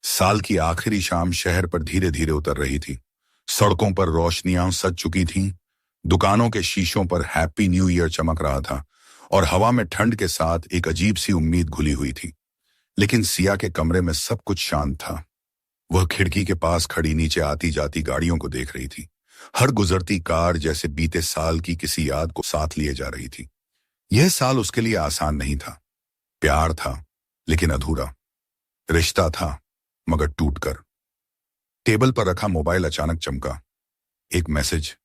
साल की आखिरी शाम शहर पर धीरे धीरे उतर रही थी। सड़कों पर रोशनियां सज चुकी थीं, दुकानों के शीशों पर हैप्पी न्यू ईयर चमक रहा था और हवा में ठंड के साथ एक अजीब सी उम्मीद घुली हुई थी। लेकिन सिया के कमरे में सब कुछ शांत था। वह खिड़की के पास खड़ी नीचे आती जाती गाड़ियों को देख रही थी। हर गुजरती कार जैसे बीते साल की किसी याद को साथ लिए जा रही थी। यह साल उसके लिए आसान नहीं था। प्यार था लेकिन अधूरा, रिश्ता था मगर टूटकर। टेबल पर रखा मोबाइल अचानक चमका। एक मैसेज,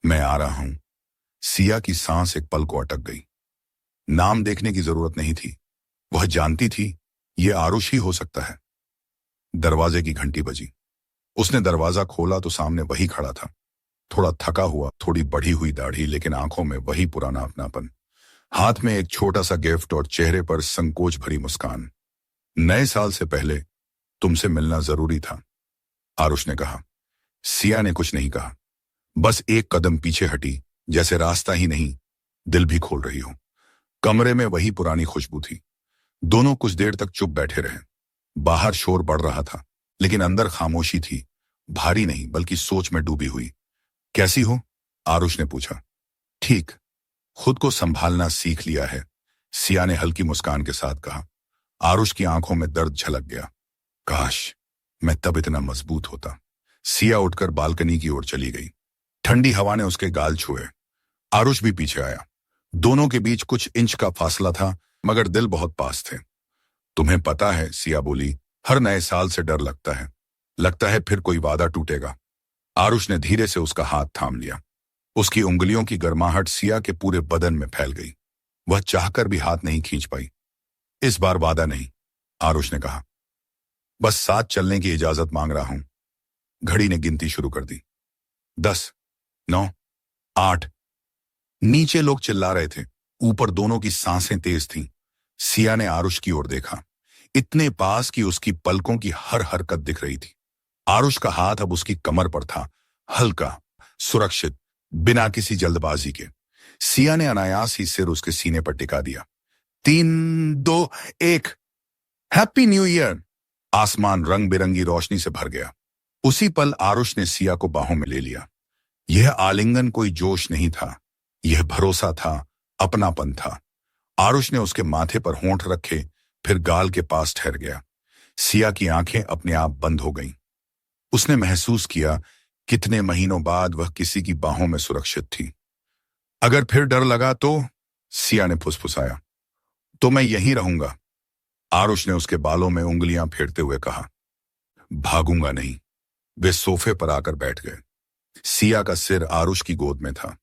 मैं आ रहा हूं। सिया की सांस एक पल को अटक गई। नाम देखने की जरूरत नहीं थी। वह जानती थी यह आरुष ही हो सकता है। दरवाजे की घंटी बजी। उसने दरवाजा खोला तो सामने वही खड़ा था। थोड़ा थका हुआ, थोड़ी बढ़ी हुई दाढ़ी, लेकिन आंखों में वही पुराना अपनापन। हाथ में एक छोटा सा गिफ्ट और चेहरे पर संकोच भरी मुस्कान। नए साल से पहले तुमसे मिलना जरूरी था, आरुष ने कहा। सिया ने कुछ नहीं कहा, बस एक कदम पीछे हटी, जैसे रास्ता ही नहीं दिल भी खोल रही हो। कमरे में वही पुरानी खुशबू थी। दोनों कुछ देर तक चुप बैठे रहे। बाहर शोर बढ़ रहा था लेकिन अंदर खामोशी थी, भारी नहीं बल्कि सोच में डूबी हुई। कैसी हो? आरुष ने पूछा। ठीक, खुद को संभालना सीख लिया है, सिया ने हल्की मुस्कान के साथ कहा। आरुष की आंखों में दर्द झलक गया। काश मैं तब इतना मजबूत होता। सिया उठकर बालकनी की ओर चली गई। ठंडी हवा ने उसके गाल छुए। आरुष भी पीछे आया। दोनों के बीच कुछ इंच का फासला था मगर दिल बहुत पास थे। तुम्हें पता है, सिया बोली, हर नए साल से डर लगता है। लगता है फिर कोई वादा टूटेगा। आरुष ने धीरे से उसका हाथ थाम लिया। उसकी उंगलियों की गर्माहट सिया के पूरे बदन में फैल गई। वह चाहकर भी हाथ नहीं खींच पाई। इस बार वादा नहीं, आरुष ने कहा, बस साथ चलने की इजाजत मांग रहा हूं। घड़ी ने गिनती शुरू कर दी। 10, 9, 8। नीचे लोग चिल्ला रहे थे, ऊपर दोनों की सांसें तेज थीं। सिया ने आरुष की ओर देखा, इतने पास कि उसकी पलकों की हर हरकत दिख रही थी। आरुष का हाथ अब उसकी कमर पर था, हल्का, सुरक्षित, बिना किसी जल्दबाजी के। सिया ने अनायास ही सिर उसके सीने पर टिका दिया। 3, 2, 1। Happy new year. आसमान रंग बिरंगी रोशनी से भर गया। उसी पल आरुष ने सिया को बाहों में ले लिया। यह आलिंगन कोई जोश नहीं था, यह भरोसा था, अपनापन था। आरुष ने उसके माथे पर होंठ रखे, फिर गाल के पास ठहर गया। सिया की आंखें अपने आप बंद हो गईं। उसने महसूस किया कितने महीनों बाद वह किसी की बाहों में सुरक्षित थी। अगर फिर डर लगा तो, सिया ने फुसफुसाया, तो मैं यहीं रहूंगा। आरुष ने उसके बालों में उंगलियां फेरते हुए कहा। भागूंगा नहीं। वे सोफे पर आकर बैठ गए। सिया का सिर आरुष की गोद में था।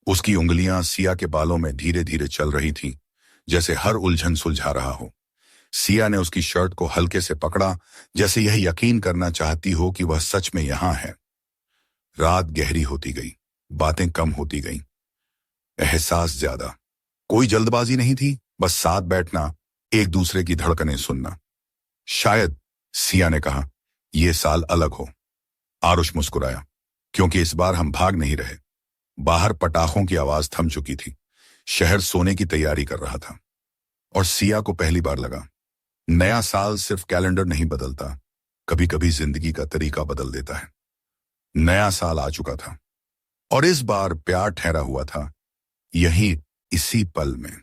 उसकी उंगलियां सिया के बालों में धीरे धीरे चल रही थीं, जैसे हर उलझन सुलझा रहा हो। सिया ने उसकी शर्ट को हल्के से पकड़ा, जैसे यह यकीन करना चाहती हो कि वह सच में यहां है। रात गहरी होती गई, बातें कम होती गईं, एहसास ज्यादा। कोई जल्दबाजी नहीं थी, बस साथ बैठना, एक दूसरे की धड़कनें सुनना। शायद, सिया ने कहा, यह साल अलग हो। आरुष मुस्कुराया, क्योंकि इस बार हम भाग नहीं रहे। बाहर पटाखों की आवाज थम चुकी थी। शहर सोने की तैयारी कर रहा था। और सिया को पहली बार लगा, नया साल सिर्फ कैलेंडर नहीं बदलता, कभी कभी जिंदगी का तरीका बदल देता है। नया साल आ चुका था और इस बार प्यार ठहरा हुआ था, यही इसी पल में।